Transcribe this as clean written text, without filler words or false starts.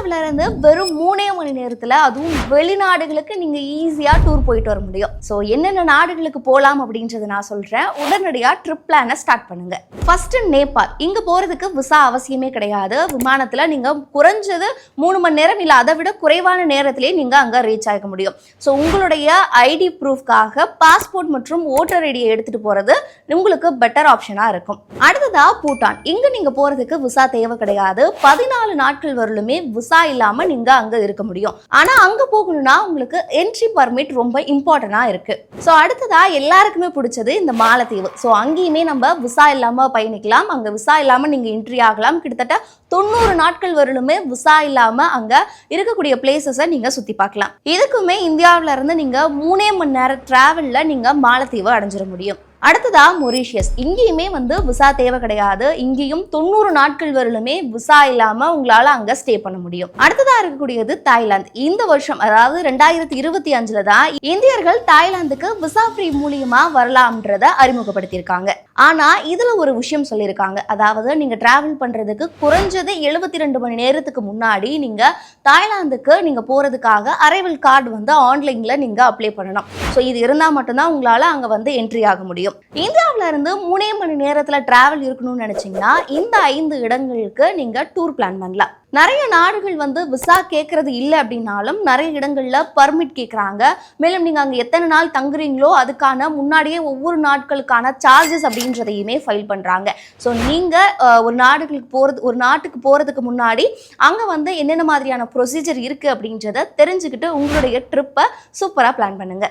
இந்தியாவில இருந்து வெறும் 3 மணி நேரத்துல அதுவும் வெளிநாடுகளுக்கு நீங்க ஈஸியா டூர் போயிட்டு வர முடியும். ஸோ என்னென்ன நாடுகளுக்கு போகலாம் அப்படின்றத நான் சொல்றேன். உடனடியா ட்ரிப் பிளானை ஸ்டார்ட் பண்ணுங்க. ஃபர்ஸ்ட் நேபாள். இங்க போறதுக்கு விசா அவசியமே கிடையாது. விமானத்துல நீங்க குறைஞ்சது 3 மணி நேரம் இல்ல அதை விட குறைவான நேரத்திலேயே நீங்க அங்க ரீச் ஆக முடியும். ஸோ உங்களுடைய ஐடி ப்ரூஃப்காக பாஸ்போர்ட் மற்றும் ஓட்டர் ஐடியை எடுத்துட்டு போறது உங்களுக்கு பெட்டர் ஆப்ஷனா இருக்கும். அடுத்ததா பூட்டான். இங்க நீங்க போறதுக்கு விசா தேவை கிடையாது. 14 நாட்கள் வரலுமே விசா இல்லாம நீங்க அங்க இருக்க முடியும். ஆனா அங்க போகணும்னா உங்களுக்கு என்ட்ரி பர்மிட் ரொம்ப இம்பார்ட்டன்டா இருக்கு. ஸோ அடுத்ததா எல்லாருக்குமே பிடிச்சது இந்த மாலத்தீவு. ஸோ அங்கேயுமே நம்ம விசா இல்லாம பயணிக்கலாம். அங்க விசா இல்லாம நீங்க என்ட்ரி ஆகலாம். கிட்டத்தட்ட 90 நாட்கள் வரலுமே விசா இல்லாம அங்க இருக்கக்கூடிய பிளேசஸை நீங்க சுத்தி பார்க்கலாம். இதுக்குமே இந்தியாவில இருந்து நீங்க 3 மணி நேரம் டிராவல்ல நீங்க மாலத்தீவு அடைஞ்சிட முடியும். அடுத்ததா மொரீஷியஸ். இங்கேயுமே விசா தேவை கிடையாது. இங்கேயும் 90 நாட்கள் வரலுமே விசா இல்லாம உங்களால அங்க ஸ்டே பண்ண முடியும். அடுத்ததா இருக்கக்கூடியது தாய்லாந்து. இந்த வருஷம் அதாவது 2025 தான் இந்தியர்கள் தாய்லாந்துக்கு விசா ஃப்ரீ மூலியமா வரலாம்ன்றத அறிமுகப்படுத்தியிருக்காங்க. ஆனா இதுல ஒரு விஷயம் சொல்லியிருக்காங்க. அதாவது நீங்க டிராவல் பண்றதுக்கு குறைஞ்சது 72 மணி நேரத்துக்கு முன்னாடி நீங்க தாய்லாந்துக்கு நீங்க போறதுக்காக அரைவல் கார்டு ஆன்லைன்ல நீங்க அப்ளை பண்ணணும். ஸோ இது இருந்தா மட்டும்தான் உங்களால அங்க என்ட்ரி ஆக முடியும். இந்தியாவில இருந்து 3 மணி நேரத்துல டிராவல் இருக்கணும்னு நினைச்சீங்கன்னா இந்த 5 இடங்களுக்கு நீங்க டூர் பிளான் பண்ணலாம். நிறைய நாடுகள் விசா கேட்கறது இல்லை அப்படின்னாலும் நிறைய இடங்கள்ல பர்மிட் கேட்குறாங்க. மேலும் நீங்க அங்க எத்தனை நாள் தங்குறீங்களோ அதுக்கான முன்னாடியே ஒவ்வொரு நாட்களுக்கான சார்ஜஸ் அப்படின்றதையுமே ஃபைல் பண்றாங்க. ஸோ நீங்க ஒரு நாட்டுக்கு போறதுக்கு முன்னாடி அங்க என்னென்ன மாதிரியான ப்ரொசீஜர் இருக்கு அப்படின்றத தெரிஞ்சுக்கிட்டு உங்களுடைய ட்ரிப்பை சூப்பரா பிளான் பண்ணுங்க.